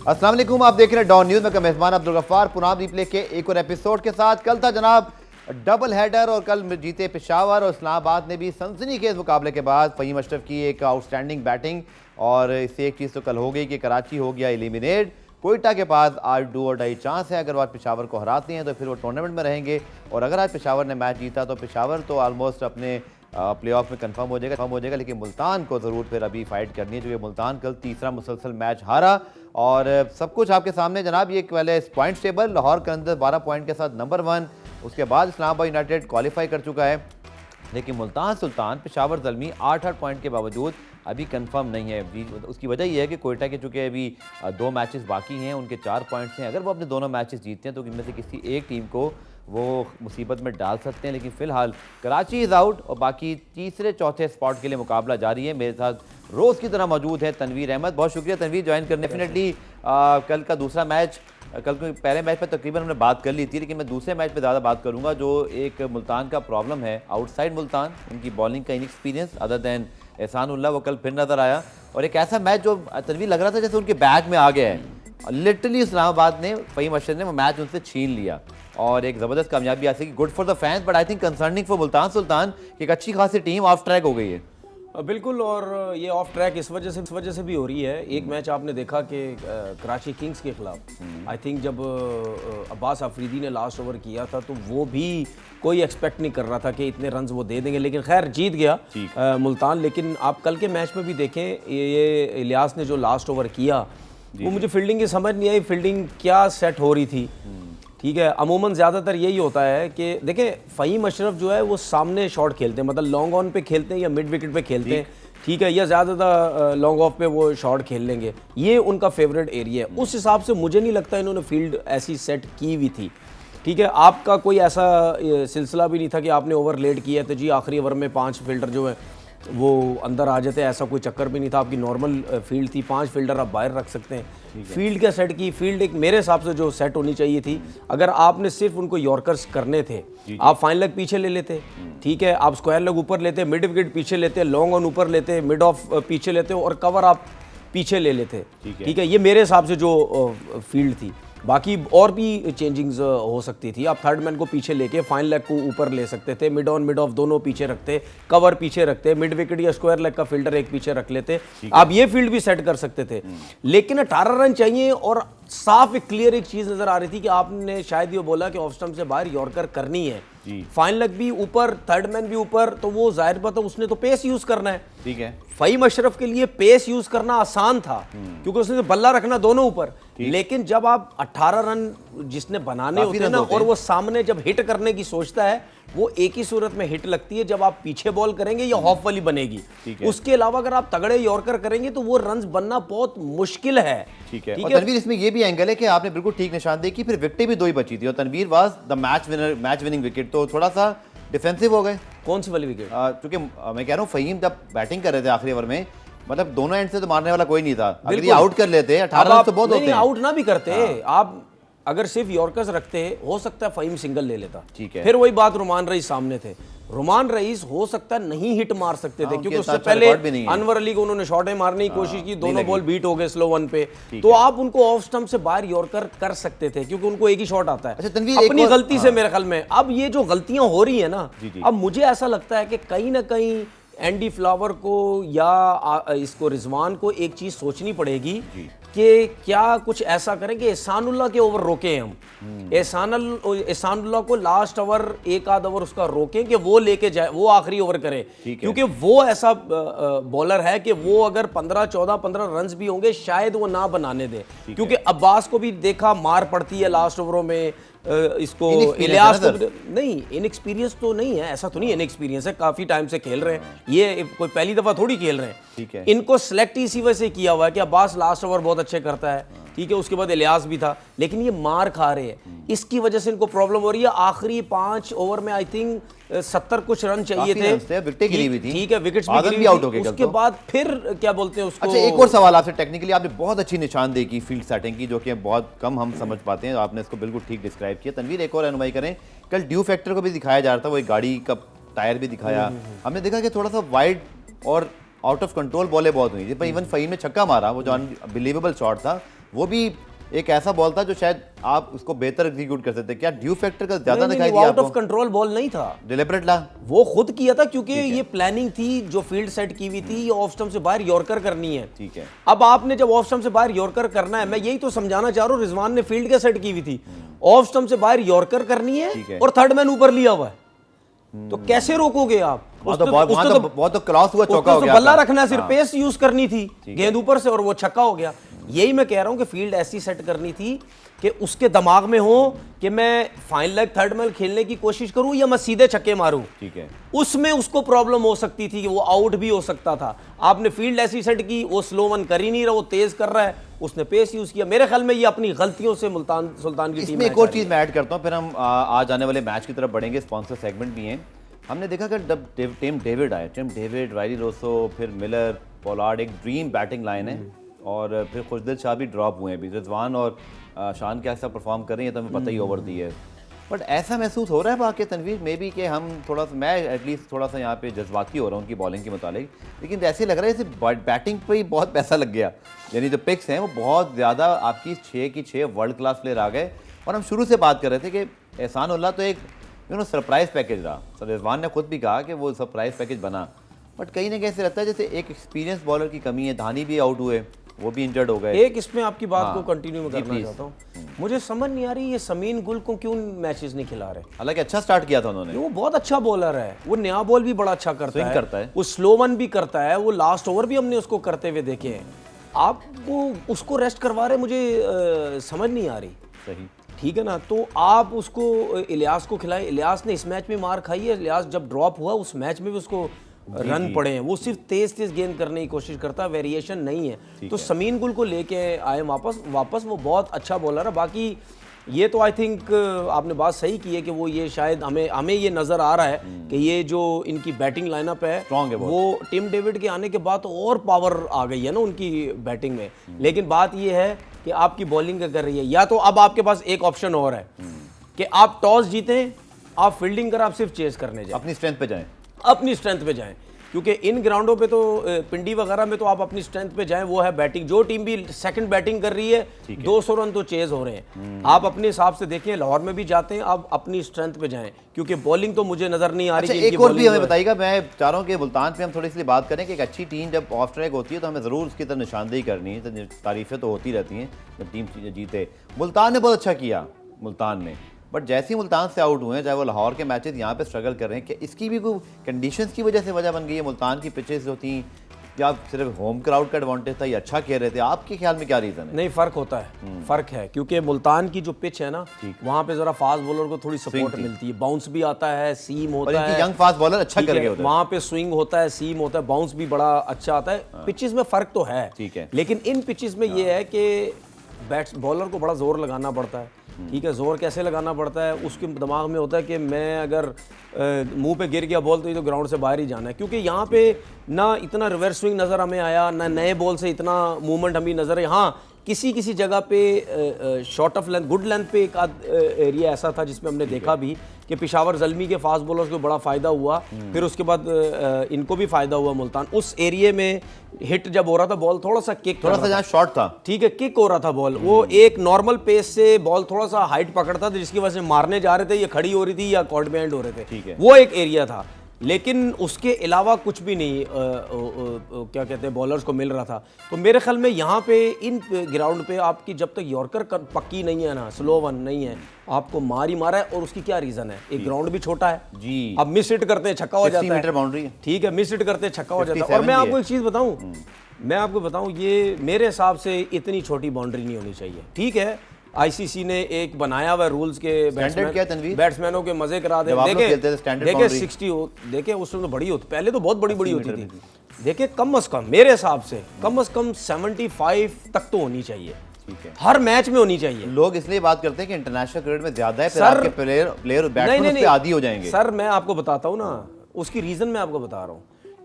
अस्सलाम वालेकुम, आप देख रहे हैं डॉन न्यूज़ में। मेहमान अब्दुल गफ्फार पुनाम रिप्ले के एक और एपिसोड के साथ। कल था जनाब डबल हेडर और कल जीते पेशावर और इस्लामाबाद ने भी सनसनीखेज मुकाबले के बाद फ़हीम अशरफ की एक आउटस्टैंडिंग बैटिंग, और इससे एक चीज़ तो कल हो गई कि कराची हो गया एलिमिनेट। कोयटा के पास आज डू और डाई चांस है, अगर वो आज पेशावर को हराते हैं तो फिर वो टूर्नामेंट में रहेंगे, और अगर आज पेशावर ने मैच जीता तो पेशावर तो ऑलमोस्ट अपने प्ले ऑफ में कंफर्म हो जाएगा। लेकिन मुल्तान को ज़रूर फिर अभी फाइट करनी है, क्योंकि मुल्तान कल तीसरा मुसलसल मैच हारा। और सब कुछ आपके सामने जनाब। ये पहले points table, Lahore Qalandars 12 point के साथ नंबर 1, उसके बाद इस्लामाबाद यूनाइटेड क्वालिफाई कर चुका है, लेकिन मुल्तान सुल्तान पेशावर ज़ल्मी 8-8 पॉइंट के बावजूद अभी कंफर्म नहीं है। उसकी वजह यह है कि कोयटा के चूँकि अभी 2 मैचेस बाकी हैं, उनके 4 पॉइंट्स हैं। अगर वो अपने दोनों मैचेस जीतते हैं तो इनमें से किसी एक टीम को वो मुसीबत में डाल सकते हैं, लेकिन फ़िलहाल कराची इज़ आउट और बाकी तीसरे चौथे स्पॉट के लिए मुकाबला जारी है। मेरे साथ रोज़ की तरह मौजूद है तनवीर अहमद। बहुत शुक्रिया तनवीर ज्वाइन करने। डेफिनेटली कल का दूसरा मैच, कल के पहले मैच पे तकरीबन हमने बात कर ली थी, लेकिन मैं दूसरे मैच पे ज़्यादा बात करूंगा। जो एक मुल्तान का प्रॉब्लम है, आउटसाइड मुल्तान, उनकी बॉलिंग का इनएक्सपीरियंस अदर दैन एहसानुल्लाह, वो कल फिर नज़र आया। और एक ऐसा मैच जो तनवीर लग रहा था जैसे उनके बैग में आ गया है। लिटरली इस्लामाबाद ने, फ़हीम अशरफ ने वो मैच उनसे छीन लिया और एक ज़बरदस्त कामयाबी आ सकी। Good for the fans, but I think concerning for Multan Sultan कि एक अच्छी खासी टीम ऑफ ट्रैक हो गई है। बिल्कुल, और ये ऑफ ट्रैक इस वजह से भी हो रही है। एक मैच आपने देखा कि कराची किंग्स के खिलाफ आई थिंक जब अब्बास अफरीदी ने लास्ट ओवर किया था तो वो भी कोई एक्सपेक्ट नहीं कर रहा था कि इतने रन्स वो दे देंगे, लेकिन खैर जीत गया मुल्तान। लेकिन आप कल के मैच में भी देखें, ये इलियास ने जो लास्ट ओवर किया वो मुझे फील्डिंग की समझ नहीं आई, फील्डिंग क्या सेट हो रही थी। ठीक है, अमूमन ज़्यादातर यही होता है कि देखें फ़हीम अशरफ जो है वो सामने शॉट खेलते हैं, मतलब लॉन्ग ऑन पे खेलते हैं या मिड विकेट पे खेलते हैं, ठीक है, या ज़्यादातर लॉन्ग ऑफ पे वो शॉट खेल लेंगे, ये उनका फेवरेट एरिया है। उस हिसाब से मुझे नहीं लगता इन्होंने फील्ड ऐसी सेट की हुई थी। ठीक है, आपका कोई ऐसा सिलसिला भी नहीं था कि आपने ओवर लेट किया तो जी आखिरी ओवर में 5 फील्डर जो है वो अंदर आ जाते हैं, ऐसा कोई चक्कर भी नहीं था। आपकी नॉर्मल फील्ड थी, 5 फील्डर आप बाहर रख सकते हैं। फील्ड क्या सेट की, फील्ड एक मेरे हिसाब से जो सेट होनी चाहिए थी, अगर आपने सिर्फ उनको यॉर्कर्स करने थे, आप फाइन लेग पीछे ले लेते, ठीक है, आप स्क्वायर लेग ऊपर लेते, मिड विकेट पीछे लेते, लॉन्ग ऑन ऊपर लेते, मिड ऑफ पीछे लेते और कवर आप पीछे ले लेते। ठीक है, ये मेरे हिसाब से जो फील्ड थी। बाकी और भी चेंजिंग्स हो सकती थी। आप थर्ड मैन को पीछे लेके फाइन लेग को ऊपर ले सकते थे, मिड ऑन मिड ऑफ दोनों पीछे रखते, कवर पीछे रखते, मिड विकेट या स्क्वायर लेग का फील्डर एक पीछे रख लेते, आप ये फील्ड भी सेट कर सकते थे। लेकिन 18 रन चाहिए और साफ एक क्लियर एक चीज नजर आ रही थी कि आपने शायद ये बोला कि ऑफ स्टंप से बाहर यॉर्कर करनी है, फाइन लेग भी ऊपर, थर्ड मैन भी ऊपर, तो वो जाहिर बात है उसने तो पेस यूज करना है। ठीक है, फ़हीम अशरफ के लिए पेस यूज करना आसान था क्योंकि उसने बल्ला रखना दोनों ऊपर। लेकिन जब आप 18 रन जिसने बनाने होते हैं ना, और वो सामने जब हिट करने की सोचता है, वो एक ही सूरत में हिट लगती है, जब आप पीछे बॉल करेंगे या हॉफ वाली बनेगी। उसके अलावा अगर आप तगड़े यॉर्कर करेंगे तो वो रन्स बनना बहुत मुश्किल है। ठीक है, और तनवीर इसमें ये भी एंगल है कि आपने बिल्कुल ठीक निशानदेही की, फिर विकेटें भी 2 ही बची थी और Tanvir was the match winning wicket, तो थोड़ा सा डिफेंसिव हो गए। कौन सी वाली विकेट? क्योंकि मैं कह रहा हूँ फ़हीम जब बैटिंग कर रहे थे आखिरी ओवर में, मतलब दोनों एंड से तो मारने वाला कोई नहीं था। अगर ये आउट कर लेते 18 रन तो बहुत होते हैं। आउट ना भी करते, आप अगर सिर्फ यॉर्कर्स रखते, हो सकता है फ़हीम सिंगल ले लेता। ठीक है, फिर वही बात, रुमान रईस सामने थे, रुमान रईस हो सकता है नहीं हिट मार सकते थे क्योंकि उससे पहले अनवर अली को उन्होंने शॉटें मारने की कोशिश की, दोनों बॉल बीट हो गए स्लो वन पे, तो आप उनको ऑफ स्टंप से बाहर यॉर्कर कर सकते थे क्योंकि उनको एक ही शॉट आता है। अपनी गलती से मेरे ख्याल में अब ये जो गलतियां हो रही है ना, अब मुझे ऐसा लगता है कि कहीं ना कहीं एंडी फ्लावर को या इसको रिजवान को एक चीज सोचनी पड़ेगी कि क्या कुछ ऐसा करें कि एहसानुल्लाह के ओवर रोकें हम। एहसानुल्लाह को लास्ट ओवर, एक आध ओवर उसका रोकें कि वो लेके जाए, वो आखिरी ओवर करे, क्योंकि वो ऐसा बॉलर है कि वो अगर 15 रन्स भी होंगे शायद वो ना बनाने दे, क्योंकि अब्बास को भी देखा मार पड़ती है लास्ट ओवरों में, इसको इलियास को नहीं, इनएक्सपीरियंस तो नहीं है, ऐसा तो नहीं इनएक्सपीरियंस है, काफी टाइम से खेल रहे हैं, ये कोई पहली दफा थोड़ी खेल रहे हैं। ठीक है, इनको सिलेक्ट इसी वजह से किया हुआ है कि अब्बास लास्ट ओवर बहुत अच्छे करता है, ठीक है, उसके बाद इलियास भी था, लेकिन ये मार खा रहे हैं, इसकी वजह से इनको प्रॉब्लम हो रही है। आखिरी 5 ओवर में आई थिंक 70 कुछ रन चाहिए थे, विकेटें गिरी हुई थी, ठीक है, विकेट्स भी आउट हो गए। उसके बाद फिर क्या बोलते हैं उसको। अच्छा, एक और सवाल आपसे, टेक्निकली आपने बहुत अच्छी निशानदेही की फील्ड सेटिंग की, जो कि बहुत कम हम समझ पाते हैं, आपने इसको बिल्कुल ठीक डिस्क्राइब किया। तनवीर एक और रहनुमाई करें, कल ड्यू फैक्टर को भी दिखाया जा रहा था, वो एक गाड़ी का टायर भी दिखाया, हमने देखा कि थोड़ा सा वाइड और आउट ऑफ कंट्रोल बॉलें बहुत हुई, इवन फ़हीम ने छक्का मारा, वो जो अनबिलीवेबल शॉट था, वो भी एक ऐसा बॉल था जो शायद आप उसको बेहतर एग्जीक्यूट कर सकते। क्या ड्यू फैक्टर का ज्यादा दिखाई दिया आउट आपको? ऑफ कंट्रोल बॉल नहीं था, डिलिबरेट ला वो खुद किया था क्योंकि ये प्लानिंग थी जो फील्ड सेट की हुई थी, ये ऑफ स्टंप से बाहर यॉर्कर करनी है। ठीक है। अब आपने जब ऑफ स्टंप से बाहर यॉर्कर करना है, मैं यही तो समझाना चाह रहा हूँ, रिजवान ने फील्ड के सेट की हुई थी, ऑफ स्टंप से बाहर यॉर्कर करनी है और थर्ड मैन ऊपर लिया हुआ है, तो कैसे रोकोगे आप? बहुत तो क्रॉस हुआ, चौका हो गया, बल्ला रखना है, सिर्फ पेस यूज करनी थी, गेंद ऊपर से और वो छक्का हो गया। यही मैं कह रहा हूं कि फील्ड ऐसी सेट करनी थी कि उसके दिमाग में हो कि मैं फाइनल लेग थर्ड मैन खेलने की कोशिश करूं या मैं सीधे छक्के मारूं। ठीक है। उसमें उसको प्रॉब्लम हो सकती थी कि वो आउट भी हो सकता था। आपने फील्ड ऐसी सेट की, वो स्लो वन कर ही नहीं रहा, वो तेज कर रहा है, उसने पेस यूज किया। मेरे ख्याल में ये अपनी गलतियों से मुल्तान सुल्तान की टीम में एक और चीज मैं ऐड करता हूं, फिर हम आज आने वाले मैच की तरफ बढ़ेंगे। स्पॉन्सर सेगमेंट भी हैं। हमने देखा कि जब टिम डेविड आए, टिम डेविड, राइली रोसो, फिर मिलर, पोलार्ड, एक ड्रीम बैटिंग लाइन है, और फिर खुशदिल शाह भी ड्रॉप हुए हैं। रिजवान और शान कैसा परफॉर्म कर रही है तो हमें पता ही ओवर दी है। बट ऐसा महसूस हो रहा है बाकी तनवीर में भी कि हम थोड़ा सा, मैं एटलीस्ट थोड़ा सा यहाँ पे जज्बाती हो रहा हूँ उनकी बॉलिंग के मुतालिक, लेकिन ऐसे लग रहा है जैसे बैटिंग पे ही बहुत पैसा लग गया। यानी जो पिक्स हैं वो बहुत ज़्यादा आपकी 6 की 6 वर्ल्ड क्लास प्लेयर आ गए। और हम शुरू से बात कर रहे थे कि एहसान उल्लाह तो एक सरप्राइज़ पैकेज रहा। सर रिजवान ने खुद भी कहा कि वो सरप्राइज़ पैकेज बना, बट कहीं ना कहीं ऐसे लगता है जैसे एक एक्सपीरियंस बॉलर की कमी है। धानी भी आउट हुए, वो भी इंजर्ड हो गए। एक इसमें आपकी बात को कंटिन्यू में करना चाहता हूँ, मुझे समझ नहीं आ रही ये समीन गुल को क्यों मैचेस नहीं खिला रहे। हालांकि अच्छा स्टार्ट किया था उन्होंने, वो बहुत अच्छा बॉलर है, वो नया बॉल भी बड़ा अच्छा करता है, वो स्लो वन भी करता है, वो लास्ट ओवर भी हमने उसको करते हुए देखे हैं। आप वो उसको रेस्ट करवा रहे, मुझे समझ नहीं आ रही। सही, ठीक है ना, तो आप उसको इलियास को खिलाएं। इलियास ने इस मैच में मार खाई है, इलियास जब ड्रॉप हुआ उस मैच में भी उसको रन पड़े हैं, वो सिर्फ तेज गेंद करने की कोशिश करता है, वेरिएशन नहीं है। तो समीन गुल को लेके आए वापस वो बहुत अच्छा बॉलर है। बाकी ये तो आई थिंक आपने बात सही की है कि वो ये शायद हमें ये नज़र आ रहा है कि ये जो इनकी बैटिंग लाइनअप है स्ट्रॉन्ग है, वो टिम डेविड के आने के बाद और पावर आ गई है ना उनकी बैटिंग में। लेकिन बात ये है कि आपकी बॉलिंग कर रही है, या तो अब आपके पास एक ऑप्शन और है कि आप टॉस जीतें, आप फील्डिंग कर, आप सिर्फ चेस करने जाएं, अपनी स्ट्रेंथ पे जाएं, अपनी स्ट्रेंथ पे जाएं। क्योंकि इन ग्राउंडों पे तो पिंडी वगैरह में तो आप अपनी स्ट्रेंथ पे जाएं, वो है बैटिंग। जो टीम भी सेकंड बैटिंग कर रही है 200 रन तो चेज हो रहे हैं। आप अपने हिसाब से देखें, लाहौर में भी जाते हैं, आप अपनी स्ट्रेंथ पे जाएं, क्योंकि बॉलिंग तो मुझे नजर नहीं आ रही। अच्छा, एक और भी हमें बताइएगा, मैं चाह रहा हूँ कि मुल्तान पे हम थोड़ी सी बात करें कि एक अच्छी टीम जब ऑफ ट्रैक होती है तो हमें ज़रूर उसकी तरफ निशानदेही करनी है। तो तारीफें तो होती रहती हैं जब टीम जीते। मुल्तान ने बहुत अच्छा किया, मुल्तान ने, बट जैसे ही मुल्तान से आउट हुए हैं, चाहे वो लाहौर के मैचेस यहाँ पे स्ट्रगल कर रहे हैं, कि इसकी भी कोई कंडीशंस की वजह से वजह बन गई है? मुल्तान की पिचेस जो थी, या सिर्फ होम क्राउड का एडवांटेज था, ये अच्छा खेल रहे थे? आपके ख्याल में क्या रीज़न है? नहीं, फ़र्क होता है, फ़र्क है, क्योंकि मुल्तान की जो पिच है ना, वहाँ पे ज़रा फास्ट बॉलर को थोड़ी सपोर्ट मिलती है, बाउंस भी आता है, सीम होता है, यंग फास्ट बॉलर अच्छा कर गए होते हैं, वहाँ पे स्विंग होता है, सीम होता है, बाउंस भी बड़ा अच्छा आता है। पिचेस में फ़र्क तो है, ठीक है, लेकिन इन पिचेस में ये है कि बॉलर को बड़ा जोर लगाना पड़ता है। ठीक है, जोर कैसे लगाना पड़ता है, उसके दिमाग में होता है कि मैं अगर मुंह पे गिर गया बॉल तो ये तो ग्राउंड से बाहर ही जाना है, क्योंकि यहाँ पे ना इतना रिवर्स स्विंग नज़र हमें आया, ना नए बॉल से इतना मूवमेंट हमें नज़र है। हाँ, किसी जगह पे short of length, good length पे एक आध एरिया ऐसा था जिसमें हमने देखा भी कि पेशावर ज़ल्मी के फास्ट बॉलर्स को बड़ा फ़ायदा हुआ, फिर उसके बाद इनको भी फ़ायदा हुआ। मुल्तान उस एरिए में हिट जब हो रहा था बॉल, थोड़ा सा किक, थोड़ा सा जहाँ शॉर्ट था, ठीक है, किक हो रहा था बॉल, वो एक नॉर्मल पेस से बॉल थोड़ा सा हाइट पकड़ता था, जिसकी वजह से मारने जा रहे थे, ये खड़ी हो रही थी या कॉर्ड में एंड हो रहे थे, ठीक है, वो एक एरिया था। लेकिन उसके अलावा कुछ भी नहीं क्या कहते हैं बॉलर्स को मिल रहा था। तो मेरे ख्याल में यहाँ पे इन ग्राउंड पे आपकी जब तक यॉर्कर पक्की नहीं है ना, स्लो वन नहीं है, आपको मार ही मारा है। और उसकी क्या रीज़न है, एक ग्राउंड भी छोटा है जी, अब मिस हिट करते हैं छक्का हो जाता है, 60 मीटर बाउंड्री है, ठीक है, मिस हिट करते हैं छक्का हो जाता है। और मैं आपको एक चीज़ बताऊँ, ये मेरे हिसाब से इतनी छोटी बाउंड्री नहीं होनी चाहिए। ठीक है, आईसीसी ने एक बनाया हुआ रूल्स के बैट्समैनों के मजे करा दे, देखे 60 देखे उसमें तो बड़ी होती, पहले तो बहुत बड़ी होती थी, देखे कम अज कम मेरे हिसाब से कम अज कम 75 तक तो होनी चाहिए, हर मैच में होनी चाहिए। लोग इसलिए बात करते हैं कि इंटरनेशनल क्रिकेट में ज्यादा है, फिर आपके प्लेयर बैट्समैन उस पे आदी हो जाएंगे। सर मैं आपको बताता हूँ ना, उसकी रीजन मैं आपको बता रहा हूँ।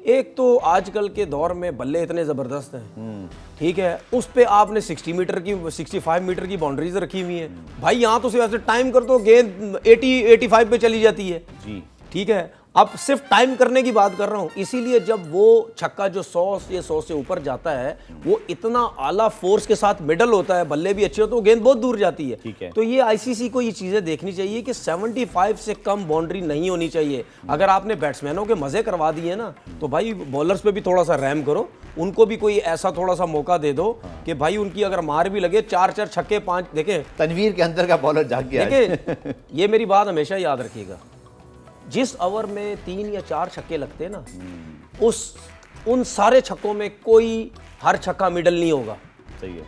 एक तो आजकल के दौर में बल्ले इतने ज़बरदस्त हैं, ठीक है, उस पे आपने 60 मीटर की 65 मीटर की बाउंड्रीज रखी हुई हैं। भाई यहाँ तो सिर्फ ऐसे टाइम कर दो, गेंद 80-85 पे चली जाती है जी, ठीक है। अब सिर्फ टाइम करने की बात कर रहा हूं, इसीलिए जब वो छक्का जो 100 से ऊपर जाता है, वो इतना आला फोर्स के साथ मिडल होता है, बल्ले भी अच्छे होते हैं, तो गेंद बहुत दूर जाती है। ठीक है। तो ये आईसीसी को ये चीजें देखनी चाहिए कि 75 से कम बाउंड्री नहीं होनी चाहिए। अगर आपने बैट्समैनों के मजे करवा दिए ना, तो भाई बॉलर्स पे भी थोड़ा सा रहम करो, उनको भी कोई ऐसा थोड़ा सा मौका दे दो कि भाई उनकी अगर मार भी लगे 4 छक्के 5। देखें तनवीर के अंदर का बॉलर जाग गया है। देखिए ये मेरी बात हमेशा याद रखिएगा, जिस ओवर में 3 या 4 छक्के लगते हैं ना, उन सारे छक्कों में कोई हर छक्का मिडल नहीं होगा। सही है।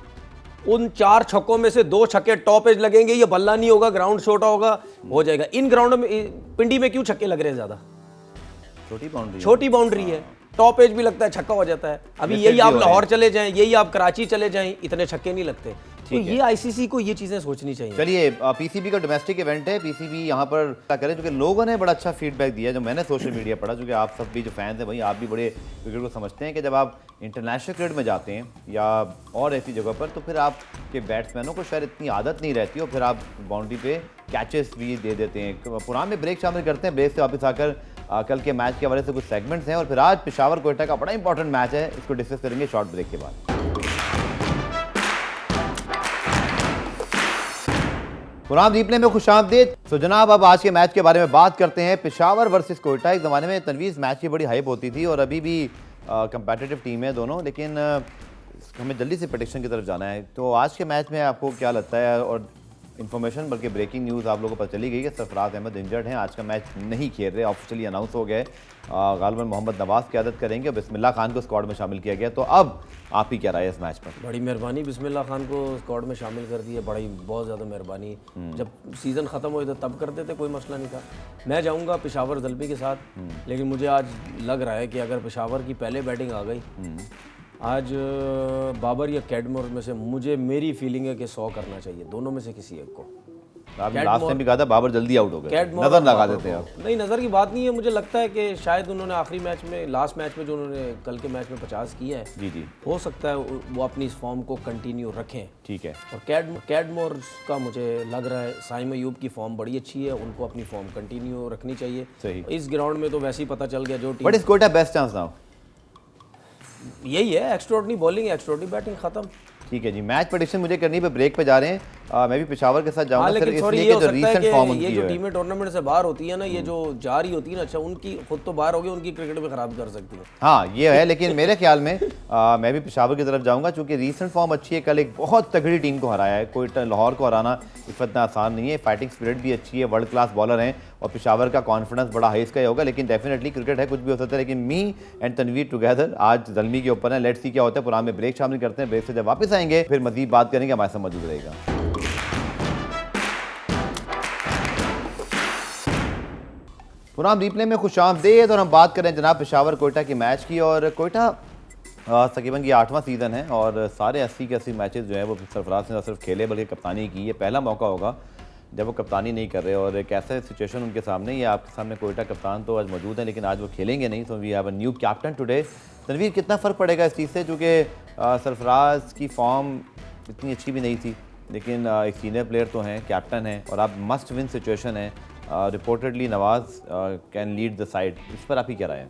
उन 4 छक्कों में से 2 छक्के टॉप एज लगेंगे, ये बल्ला नहीं होगा, ग्राउंड छोटा होगा, हो जाएगा। इन ग्राउंड में पिंडी में क्यों छक्के लग रहे हैं ज्यादा? छोटी बाउंड्री है, टॉप एज भी लगता है, छक्का हो जाता है। अभी यही आप लाहौर चले जाएं, यही आप कराची चले जाएं, इतने छक्के नहीं लगते। तो ये आईसीसी को ये चीजें सोचनी चाहिए। चलिए, पीसीबी का डोमेस्टिक इवेंट है, पीसीबी यहाँ पर क्या करे, क्योंकि लोगों ने बड़ा अच्छा फीडबैक दिया, जो मैंने सोशल मीडिया पढ़ा, क्योंकि आप सब भी जो फैंस हैं भाई, आप भी बड़े क्रिकेट को समझते हैं कि जब आप इंटरनेशनल क्रिकेट में जाते हैं या और ऐसी जगह पर, तो फिर आपके बैट्समैनों को शायद इतनी आदत नहीं रहती और फिर आप बाउंड्री पे कैचेस भी दे देते हैं। पुराने में ब्रेक शामिल करते हैं, ब्रेक से वापस आकर कल के मैच के हवाले से कुछ सेगमेंट्स हैं, और फिर आज पेशावर कोयटा का बड़ा इंपॉर्टेंट मैच है, इसको डिस्कस करेंगे शॉर्ट ब्रेक के बाद। पुराम रिप्ले में खुशामदीद। तो जनाब, अब आज के मैच के बारे में बात करते हैं। पेशावर वर्सेस कोयटा। एक ज़माने में तनवीज़ मैच की बड़ी हाइप होती थी और अभी भी कंपेटिटिव टीम है दोनों, लेकिन हमें जल्दी से प्रेडिक्शन की तरफ जाना है। तो आज के मैच में आपको क्या लगता है? और इन्फॉर्मेशन, बल्कि ब्रेकिंग न्यूज़ आप लोगों को पता चली गई कि सरफराज अहमद इंजर्ड हैं, आज का मैच नहीं खेल रहे, ऑफिशियली अनाउंस हो गया है। गालिबन मोहम्मद नवाज क़यादत करेंगे और बिस्मिल्लाह खान को स्क्वाड में शामिल किया गया। तो अब आप ही क्या राय है इस मैच पर? बड़ी मेहरबानी, बिस्मिल्लाह खान को स्क्वाड में शामिल कर दिया, बड़ी बहुत ज़्यादा मेहरबानी। जब सीज़न ख़त्म हो तब करते थे, कोई मसला नहीं था। मैं जाऊँगा पेशावर ज़ल्बी के साथ, लेकिन मुझे आज लग रहा है कि अगर पेशावर की पहले बैटिंग आ गई आज, बाबर या कैडमोर में से मेरी फीलिंग है कि 100 करना चाहिए, दोनों में से किसी एक को। लास्ट टाइम भी कहा था बाबर जल्दी आउट हो गए, नजर लगा देते हैं। नहीं, नज़र की बात नहीं है, मुझे लगता है कि शायद उन्होंने आखिरी मैच में, लास्ट मैच में जो उन्होंने कल के मैच में 50 किया है, जी, हो सकता है वो अपनी इस फॉर्म को कंटिन्यू रखें। ठीक है। और कैडमोर का मुझे लग रहा है, साइम अयूब की फॉर्म बड़ी अच्छी है, उनको अपनी फॉर्म कंटिन्यू रखनी चाहिए। सही। इस ग्राउंड में तो वैसे ही पता चल गया जो team. What is Quetta best chance now? यही है, एक्स्ट्राऑर्डिनरी बॉलिंग, एक्स्ट्राऑर्डिनरी बैटिंग, खत्म। ठीक है जी। मैच प्रेडिक्शन मुझे करनी पे ब्रेक पे जा रहे हैं। मैं भी पेशावर के साथ जाऊंगा। लेकिन सॉरी, ये हो सकता है कि ये जो टीमें टूर्नामेंट से बाहर होती है ना, ये जो जा रही होती है ना, अच्छा उनकी खुद तो बाहर होगी, उनकी क्रिकेट में खराब कर सकती है। हाँ, ये है, लेकिन मेरे ख्याल में मैं भी पेशावर की तरफ जाऊंगा, क्योंकि रीसेंट फॉर्म अच्छी है। कल एक बहुत तगड़ी टीम को हराया है, कोई लाहौर को हराना इतना आसान नहीं है। फाइटिंग स्पिरिट भी अच्छी है, वर्ल्ड क्लास बॉलर हैं, और पेशावर का कॉन्फिडेंस बड़ा हाई इसका होगा। लेकिन डेफिनेटली क्रिकेट है, कुछ भी हो सकता है। लेकिन मी एंड तनवीर टुगेदर आज ज़ल्मी के ऊपर है। लेट्स सी क्या होता है। पुराने में ब्रेक शामिल करते हैं, ब्रेक से जब वापस आएंगे फिर मजीद बात करेंगे, हमारे साथ मौजूद रहेगा। पुराम रिप्ले में खुशामदीद, और हम बात करें जनाब पेशावर कोयटा की मैच की। और कोयटा तकरीबन की 8वां सीज़न है और सारे 80 के 80 मैचेस जो है वो सरफराज ने सिर्फ खेले, बल्कि कप्तानी की। ये पहला मौका होगा जब वो कप्तानी नहीं कर रहे, और एक ऐसा सिचुएशन उनके सामने, ये आपके सामने कोयटा कप्तान तो आज मौजूद है, लेकिन आज वो खेलेंगे नहीं। तो we have a new captain today. Tanvir, कितना फ़र्क पड़ेगा इस चीज़ से, क्योंकि सरफराज की फॉर्म इतनी अच्छी भी नहीं थी, लेकिन एक सीनियर प्लेयर तो हैं, कैप्टन है, और आप मस्ट विन सिचुएशन है। Reportedly Nawaz can lead the side, इस पर आप ही क्या राय है?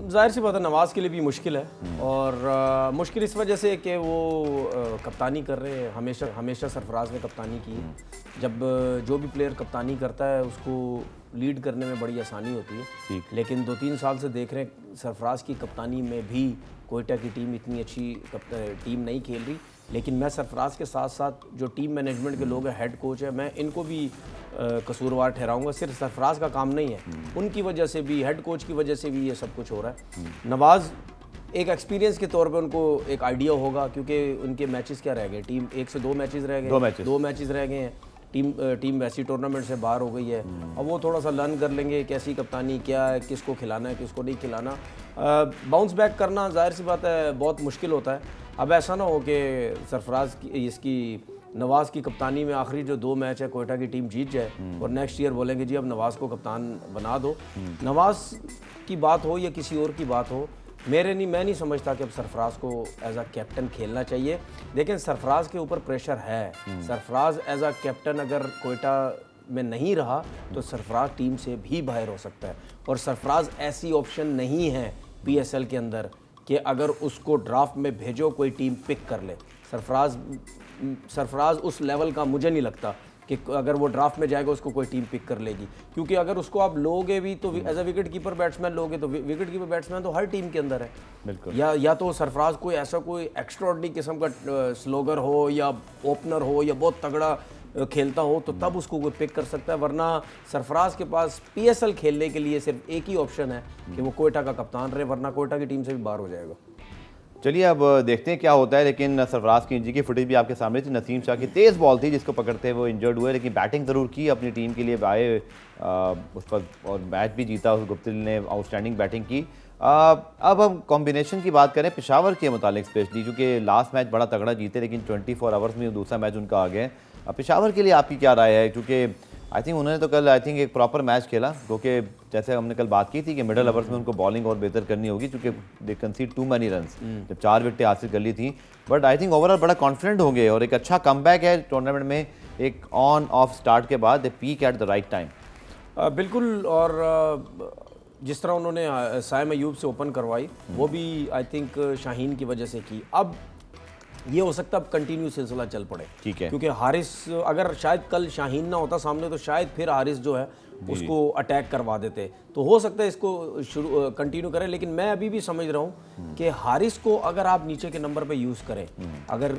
जाहिर सी बात है, नवाज़ के लिए भी मुश्किल है, और मुश्किल इस वजह से कि वो कप्तानी कर रहे हैं। हमेशा सरफराज ने कप्तानी की है। जब जो भी प्लेयर कप्तानी करता है उसको लीड करने में बड़ी आसानी होती है। लेकिन 2-3 साल से देख रहे हैं सरफराज की कप्तानी में भी कोयटा की टीम इतनी अच्छी टीम नहीं खेल रही। लेकिन मैं सरफराज के साथ साथ जो टीम मैनेजमेंट के लोग हैं, हेड कोच है, मैं इनको भी कसूरवार ठहराऊंगा। सिर्फ सरफराज का काम नहीं है, उनकी वजह से भी, हेड कोच की वजह से भी ये सब कुछ हो रहा है। नवाज़ एक एक्सपीरियंस के तौर पे उनको एक आइडिया होगा, क्योंकि उनके मैचेस क्या रह गए, टीम 1 से 2 मैचेस रह गए, 2 मैचेस रह गए हैं, टीम वैसी टूर्नामेंट से बाहर हो गई है। अब वो थोड़ा सा लर्न कर लेंगे कैसी कप्तानी क्या है, किसको खिलाना है, किसको नहीं खिलाना। बाउंस बैक करना जाहिर सी बात है बहुत मुश्किल होता है। अब ऐसा ना हो कि सरफराज की, इसकी नवाज़ की कप्तानी में आखिरी जो 2 मैच है कोयटा की टीम जीत जाए और नेक्स्ट ईयर बोलेंगे जी अब नवाज़ को कप्तान बना दो। नवाज़ की बात हो या किसी और की बात हो, मैं नहीं समझता कि अब सरफराज को एज अ कैप्टन खेलना चाहिए। लेकिन सरफराज के ऊपर प्रेशर है। सरफराज एज अ कैप्टन अगर कोयटा में नहीं रहा तो सरफराज टीम से भी बाहर हो सकता है। और सरफराज ऐसी ऑप्शन नहीं है PSL के अंदर कि अगर उसको ड्राफ्ट में भेजो कोई टीम पिक कर ले। सरफराज उस लेवल का मुझे नहीं लगता कि अगर वो ड्राफ्ट में जाएगा उसको कोई टीम पिक कर लेगी, क्योंकि अगर उसको आप लोगे भी तो as a wicket keeper batsman लोगे तो विकेट कीपर बैट्समैन तो हर टीम के अंदर है। बिल्कुल। या तो सरफराज कोई ऐसा कोई एक्स्ट्राऑर्डिनरी किस्म का स्लोगर हो या ओपनर हो या बहुत तगड़ा खेलता हो तो तब उसको कोई पिक कर सकता है, वरना सरफराज के पास PSL खेलने के लिए सिर्फ एक ही ऑप्शन है कि वो कोयटा का कप्तान रहे, वरना कोयटा की टीम से भी बाहर हो जाएगा। चलिए अब देखते हैं क्या होता है। लेकिन सरफराज की इंजरी की फुटेज भी आपके सामने थी। नसीम शाह की तेज़ बॉल थी जिसको पकड़ते वो इंजर्ड हुए, लेकिन बैटिंग ज़रूर की, अपनी टीम के लिए आए उस पर और मैच भी जीता। उस गुप्तिल ने आउटस्टैंडिंग बैटिंग की। अब हम कॉम्बिनेशन की बात करें पेशावर के मुतालिक, स्पेशली क्योंकि लास्ट मैच बड़ा तगड़ा जीते लेकिन 24 आवर्स में दूसरा मैच उनका आ गया। पेशावर के लिए आपकी क्या राय है, क्योंकि आई थिंक उन्होंने तो कल एक प्रॉपर मैच खेला, क्योंकि जैसे हमने कल बात की थी कि मिडल ओवर्स में उनको बॉलिंग और बेहतर करनी होगी क्योंकि दे कंसीड टू मैनी रन्स, जब 4 विकेटें हासिल कर ली थी। बट आई थिंक ओवरऑल बड़ा कॉन्फिडेंट होंगे और एक अच्छा कमबैक है टूर्नामेंट में, एक ऑन ऑफ स्टार्ट के बाद they peak at the right time. बिल्कुल। और जिस तरह उन्होंने साइम अयूब से ओपन करवाई वो भी आई थिंक शाहीन की वजह से की। अब ये हो सकता है अब कंटिन्यू सिलसिला चल पड़े, ठीक है, क्योंकि हारिस अगर शायद कल शाहीन ना होता सामने तो शायद फिर हारिस जो है उसको अटैक करवा देते, तो हो सकता है इसको शुरू कंटिन्यू करें। लेकिन मैं अभी भी समझ रहा हूँ कि हारिस को अगर आप नीचे के नंबर पे यूज़ करें, अगर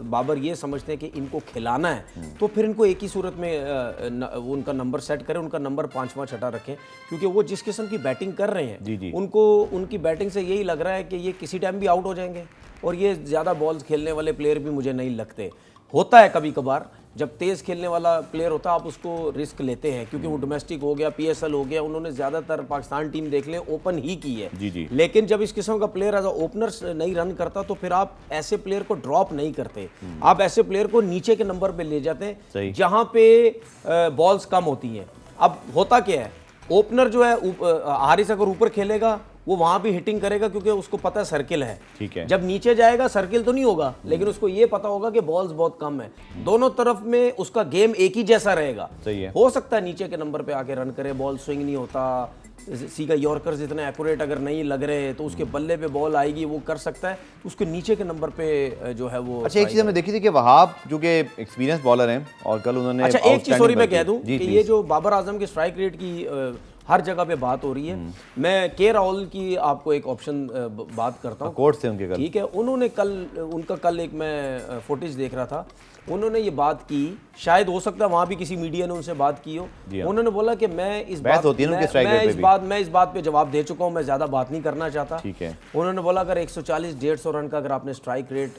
बाबर ये समझते हैं कि इनको खिलाना है तो फिर इनको एक ही सूरत में उनका नंबर सेट करें, उनका नंबर 5वां 6वां रखें, क्योंकि वो जिस किस्म की बैटिंग कर रहे हैं उनको उनकी बैटिंग से यही लग रहा है कि ये किसी टाइम भी आउट हो जाएंगे। और ये ज़्यादा बॉल्स खेलने वाले प्लेयर भी मुझे नहीं लगते। होता है कभी कभार जब तेज़ खेलने वाला प्लेयर होता है आप उसको रिस्क लेते हैं, क्योंकि वो डोमेस्टिक हो गया, PSL हो गया, उन्होंने ज़्यादातर पाकिस्तान टीम देख ले ओपन ही की है। जी। लेकिन जब इस किस्म का प्लेयर एज ओपनर नहीं रन करता तो फिर आप ऐसे प्लेयर को ड्रॉप नहीं करते, आप ऐसे प्लेयर को नीचे के नंबर पे ले जाते हैं जहाँ पे बॉल्स कम होती हैं। अब होता क्या है, ओपनर जो है हारिस अगर ऊपर खेलेगा वो वहां भी हिटिंग करेगा क्योंकि उसको पता है सर्किल है, ठीक है। जब नीचे जाएगा सर्किल तो नहीं होगा, लेकिन उसको ये पता होगा कि बॉल्स बहुत कम है, दोनों तरफ में उसका गेम एक ही जैसा रहेगा। सही है। हो सकता है नीचे के नंबर पे आके रन करे, बॉल स्विंग नहीं होता, सीधा यॉर्कर्स इतने एक्यूरेट अगर नहीं लग रहे तो उसके बल्ले पे बॉल आएगी, वो कर सकता है, तो उसके नीचे के नंबर पे जो है वो। अच्छा, एक चीज़ हमने देखी थी कि वहाब जो कि एक्सपीरियंस बॉलर हैं और कल उन्होंने अच्छा एक चीज़ सॉरी मैं कह दूं कि ये जो बाबर आजम के स्ट्राइक रेट की हर जगह पे बात हो रही है, मैं के राहुल की आपको एक ऑप्शन बात करता हूँ कोर्ट से उनके कल, ठीक है। उन्होंने कल एक मैं फुटेज देख रहा था, उन्होंने ये बात की, शायद हो सकता है वहाँ भी किसी मीडिया ने उनसे बात की हो, उन्होंने बोला कि मैं इस बात पे जवाब दे चुका हूँ, मैं ज़्यादा बात नहीं करना चाहता, ठीक है। उन्होंने बोला अगर 140-150 रन का अगर आपने स्ट्राइक रेट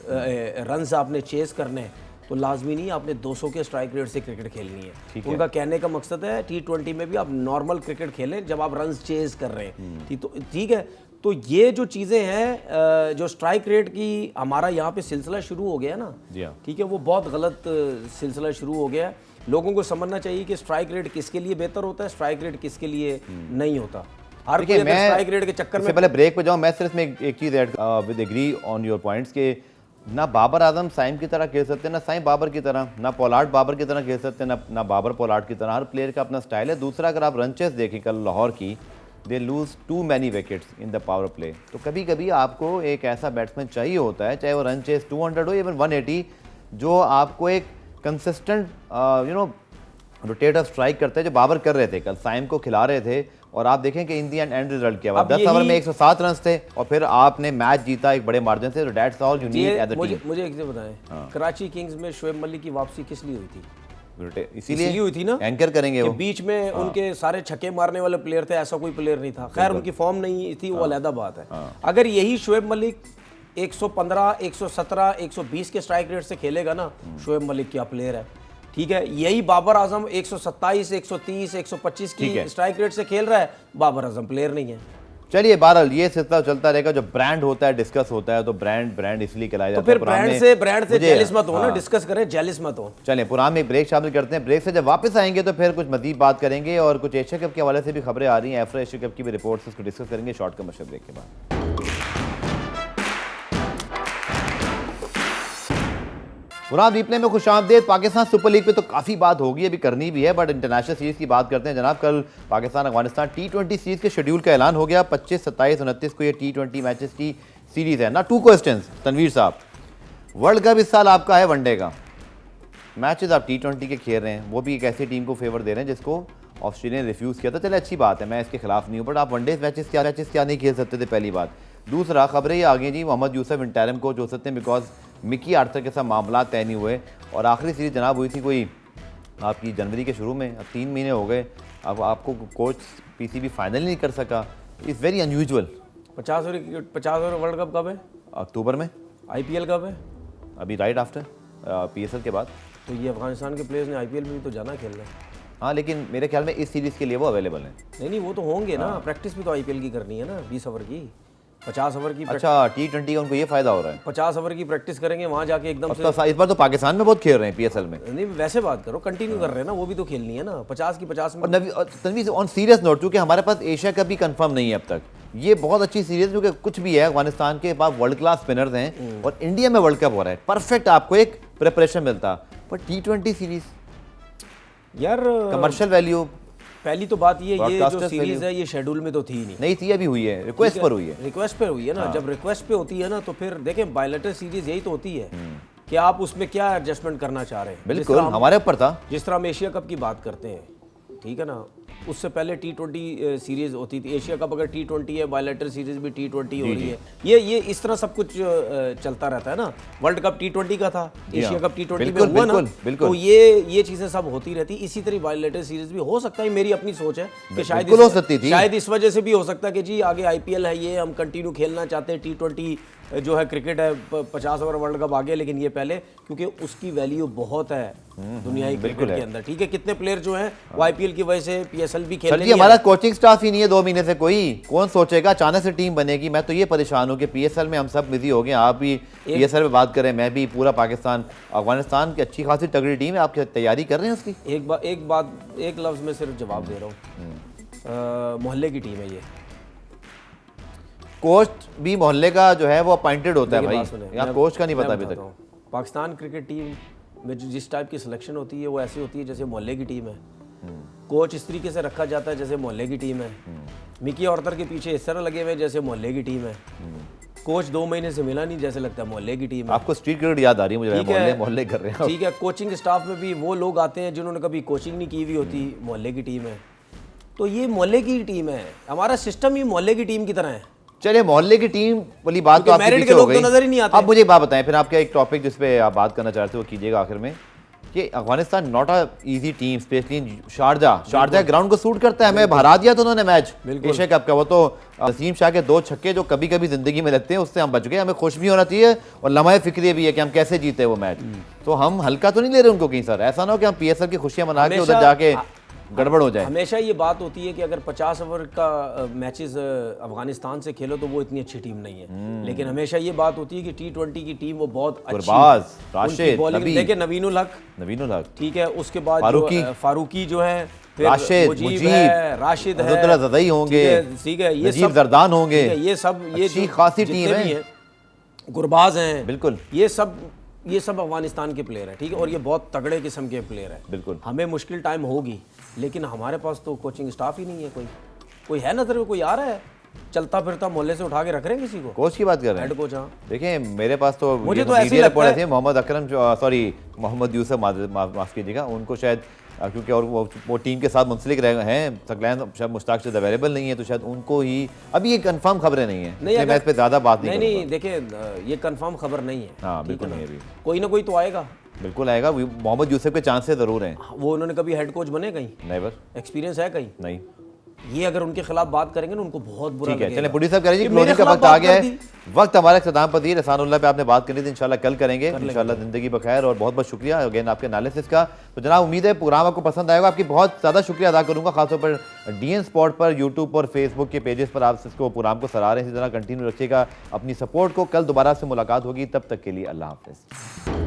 रन आपने चेस करने तो लाजमी नहीं आपने 200 के स्ट्राइक रेट से क्रिकेट खेलनी है। उनका कहने का मकसद है T20 में भी आप नॉर्मल क्रिकेट खेलें जब आप रन चेज कर रहे हैं, तो ठीक है। तो ये जो चीज़ें हैं जो स्ट्राइक रेट की हमारा यहाँ पे सिलसिला शुरू हो गया ना, ठीक है, वो बहुत गलत सिलसिला शुरू हो गया है। लोगों को समझना चाहिए कि स्ट्राइक रेट किसके लिए बेहतर होता है, स्ट्राइक रेट किसके लिए नहीं होता। हर कोई अगर स्ट्राइक रेट के चक्कर में, पहले ब्रेक पे जाऊँ, मैं सिर्फ में एक चीज़ add with agree on your points के ना बाबर आजम साइम की तरह खेल सकते हैं, ना साइम बाबर की तरह, ना पोलार्ड बाबर की तरह खेल सकते हैं, ना बाबर पोलार्ड की तरह। हर प्लेयर का अपना स्टाइल है। दूसरा, अगर आप रन चेस देखें कल लाहौर की, they lose too many wickets in the power play. तो कभी कभी आपको एक ऐसा बैट्समैन चाहिए होता है, चाहे वो रन चेस 200 हो, इवन 180, जो आपको एक कंसिस्टेंट रोटेटर स्ट्राइक करते हैं, जो बाबर कर रहे थे कल, साइम को खिला रहे थे। और आप देखें कि इन दी एंड रिजल्ट क्या हुआ, 10 ओवर में 107 रन थे और फिर आपने मैच जीता एक बड़े मार्जिन से। That's all you need as a team. मुझे एक चीज बताएं, कराची किंग्स में शोएब मलिक की वापसी किस लिए हुई थी? इसीलिए हुई थी ना, एंकर करेंगे वो। बीच में उनके सारे छक्के मारने वाले प्लेयर थे, ऐसा कोई प्लेयर नहीं था। खैर उनकी फॉर्म नहीं थी, वो अलग बात है। अगर यही शोएब मलिक 115, 117, 120 के स्ट्राइक रेट से खेलेगा ना, शोएब मलिक क्या प्लेयर है, ठीक है। यही बाबर आजम 127, 130, 125 की स्ट्राइक रेट से खेल रहा है, बाबर आजम प्लेयर नहीं है। चलिए बहरहाल ये सिलसिला चलता रहेगा। जो ब्रांड होता है, डिस्कस होता है, तो ब्रांड इसलिए कहलाया जाता है। तो फिर ब्रांड से जेलिस मत हो ना, डिस्कस करें, जेलिस मत हो। चलिए पुरान में ब्रेक शामिल करते हैं। ब्रेक से जब वापस आएंगे तो फिर कुछ मजीद बात करेंगे और कुछ एशिया कप के हवाले से भी खबरें आ रही हैं, एफ्रो एशिया कप की भी रिपोर्ट्स, उसको डिस्कस करेंगे शॉर्ट कमर्शियल ब्रेक के बाद। पुरान रिप्ले में खुशामदीद। पाकिस्तान सुपर लीग पे तो काफ़ी बात होगी, अभी करनी भी है, बट इंटरनेशनल सीरीज़ की बात करते हैं जनाब। कल पाकिस्तान अफगानिस्तान T20 सीरीज़ के शेड्यूल का ऐलान हो गया। 25, 27, 29 को ये T20 मैचेस की सीरीज़ है ना। 2 क्वेश्चंस तनवीर साहब, वर्ल्ड कप इस साल आपका है वनडे का, मैचेस आप T20 के खेल रहे हैं, वो भी एक ऐसी टीम को फेवर दे रहे हैं जिसको ऑस्ट्रेलिया ने रिफ्यूज़ किया था। चले अच्छी बात है, मैं इसके खिलाफ नहीं हूँ, बट आप वनडे मैचेस क्या नहीं खेल सकते थे, पहली बात। दूसरा, खबरें ये आ गई जी मोहम्मद यूसुफ इंटरिम कोच हो सकते हैं बिकॉज मिकी आर्थर के साथ मामला तय नहीं हुए, और आखिरी सीरीज जनाब हुई थी कोई आपकी जनवरी के शुरू में, अब 3 महीने हो गए, अब आपको कोच PCB फाइनल नहीं कर सका। It's very unusual. 50 over world cup कब है? अक्टूबर में। IPL कब है? अभी राइट आफ्टर PSL के बाद। तो ये अफगानिस्तान के प्लेयर्स ने IPL में भी तो जाना खेलना है। हाँ, लेकिन मेरे ख्याल में इस सीरीज़ के लिए वो अवेलेबल हैं। नहीं, वो तो होंगे ना, प्रैक्टिस भी तो IPL की करनी है ना, 20 ओवर की, 50 ओवर की। अच्छा, T20 का उनको ये फायदा हो रहा है, 50 ओवर की प्रैक्टिस करेंगे वहाँ जाके एकदम से। इस बार तो पाकिस्तान में बहुत खेल रहे हैं PSL में। नहीं, वैसे बात करो, कंटिन्यू कर रहे हैं ना, वो भी तो खेलनी है ना, 50 की 50 में। और तनवीर ऑन सीरियस नोट, क्योंकि हमारे पास एशिया कप भी कंफर्म नहीं है अब तक, ये बहुत अच्छी सीरीज, क्योंकि कुछ भी है अफगानिस्तान के पास वर्ल्ड क्लास स्पिनर्स हैं और इंडिया में वर्ल्ड कप हो रहा है, परफेक्ट आपको एक प्रिपरेशन मिलता। पर T20 सीरीज यार कमर्शियल वैल्यू, पहली तो बात ये जो सीरीज है ये शेड्यूल में तो थी नहीं थी, अभी हुई है, रिक्वेस्ट पर हुई है। रिक्वेस्ट पे हुई है ना। जब रिक्वेस्ट पे होती है ना तो फिर देखें, बायलैटरल सीरीज यही तो होती है कि आप उसमें क्या एडजस्टमेंट करना चाह रहे हैं। बिल्कुल हमारे ऊपर था। जिस तरह हम एशिया कप की बात करते हैं, ठीक है ना, उससे पहले T20 सीरीज होती थी। एशिया कप अगर T20 है, बायलैटरल सीरीज भी T20 हो रही है। ये इस तरह सब कुछ चलता रहता है ना। वर्ल्ड कप T20 का था, एशिया कप T20 में हुआ ना, तो ये चीजें सब होती रहती। इसी तरह बायलैटरल सीरीज भी हो सकता है, मेरी अपनी सोच है कि शायद इस वजह से भी हो सकता है कि जी आगे IPL है, ये हम कंटिन्यू खेलना चाहते हैं, T20 जो है क्रिकेट है, 50 ओवर वर्ल्ड कप आगे, लेकिन ये पहले, क्योंकि उसकी वैल्यू बहुत है दुनियाई क्रिकेट के अंदर। ठीक है, कितने प्लेयर जो हैं वो IPL की वजह से PSL भी खेल रहे हैं। हमारा कोचिंग स्टाफ ही नहीं है 2 महीने से, कोई कौन सोचेगा अचानक से टीम बनेगी। मैं तो ये परेशान हूँ कि PSL में हम सब बिजी हो गए, आप भी PSL में बात करें, मैं भी, पूरा पाकिस्तान। अफगानिस्तान की अच्छी खासी तगड़ी टीम है, आप तैयारी कर रहे हैं उसकी? एक लफ्ज में सिर्फ जवाब दे रहा हूँ, मोहल्ले की टीम है ये। कोच भी मोहल्ले का जो है वो अपॉइंटेड होता है भाई, यहाँ कोच का नहीं पता अभी तक। पाकिस्तान क्रिकेट टीम में जिस टाइप की सिलेक्शन होती है वो ऐसी होती है जैसे मोहल्ले की टीम है। कोच इस तरीके से रखा जाता है जैसे मोहल्ले की टीम है। मिकी आर्थर के पीछे इस तरह लगे हुए जैसे मोहल्ले की टीम है। कोच 2 महीने से मिला नहीं, जैसे लगता है मोहल्ले की टीम है। आपको स्ट्रीट क्रिकेट याद आ रही है मुझे, मोहल्ले कर रहे हैं। ठीक है, कोचिंग स्टाफ में भी वो लोग आते हैं जिन्होंने कभी कोचिंग नहीं की हुई होती, मोहल्ले की टीम है। तो ये मोहल्ले की टीम है, हमारा सिस्टम ही मोहल्ले की टीम की तरह है। चलिए, मोहल्ले की टीम वाली बात तो मेरिट के लोग तो नजर ही नहीं आते। अब मुझे एक बात बताएं, फिर आपका एक टॉपिक जिस पे आप बात करना चाहते हो कीजिएगा आखिर में, कि Afghanistan not a easy team, specially Sharjah ground को सूट करता है। हमें हरा दिया था उन्होंने मैच एशिया कप का, वो तो नसीम शाह के 2 छक्के जो कभी कभी जिंदगी में लगते हैं, उससे हम बच गए। हमें खुश भी होना चाहिए और लम्हा फिक्र भी है कि हम कैसे जीते वो मैच। तो हम हल्का तो नहीं ले रहे उनको कहीं सर, ऐसा ना हो कि हम PSL की खुशियां मना के उधर जाके गड़बड़ हो जाए। हमेशा ये बात होती है कि अगर 50 ओवर का मैचेस अफगानिस्तान से खेलो तो वो इतनी अच्छी टीम नहीं है, लेकिन हमेशा ये बात होती है कि T20 की टीम वो बहुत अच्छी है। बॉलिंग देखे, नवीनुल हक, ठीक है, उसके बाद फारूकी जो है, फिर मुजीब है, राशिद है, होंगे, ठीक है, ये सब जरदान होंगे, ये सब ये खासी टीम है, गुरबाज हैं, बिल्कुल ये सब अफगानिस्तान के प्लेयर हैं। ठीक है, और ये बहुत तगड़े किस्म के प्लेयर हैं। बिल्कुल, हमें मुश्किल टाइम होगी, लेकिन हमारे पास तो कोचिंग स्टाफ ही नहीं है। कोई है नजर में, कोई आ रहा है चलता फिरता मोहल्ले से उठा के रख रहे हैं किसी को? कोच की बात कर रहे हैं, हेड कोच। हाँ, देखिए मेरे पास तो मुझे तो ऐसे ही लगता है मोहम्मद यूसुफ, माफ कीजिएगा, उनको शायद क्योंकि और वो टीम के साथ मुंसलिक रहे हैं, सकलैन शायद मुश्ताक से अवेलेबल नहीं है, तो शायद उनको ही अभी ये कंफर्म खबरें नहीं है, मैं इस पे ज्यादा बात नहीं देखिए, ये कंफर्म खबर नहीं है। हाँ, बिल्कुल नहीं, अभी कोई ना कोई तो आएगा, बिल्कुल आएगा। मोहम्मद यूसुफ के चांसेस जरूर हैं। वो उन्होंने कभी हेड कोच बने कहीं? नेवर। एक्सपीरियंस है कहीं? नहीं। ये अगर उनके खिलाफ बात करेंगे ना उनको बहुत बुरा लगेगा। चलिए प्रोड्यूसर करें, क्लोजिंग का वक्त आ गया है, वक्त हमारे इख्तिताम पजीर। एहसानुल्लाह पे आपने बात करनी थी, इंशाल्लाह कल करेंगे इंशाल्लाह। जिंदगी बखैर और बहुत बहुत शुक्रिया अगेन आपके एनालिसिस का। तो जनाब उम्मीद है प्रोग्राम आपको पसंद आएगा। आपकी बहुत ज़्यादा शुक्रिया अदा करूँगा, खासतौर पर DN स्पॉट पर, यूट्यूब और फेसबुक के पेजेस पर आप इसको प्रोग्राम को सराह रहे हैं। इसी तरह कंटिन्यू रखिएगा अपनी सपोर्ट को। कल दोबारा से मुलाकात होगी, तब तक के लिए अल्लाह हाफिज़।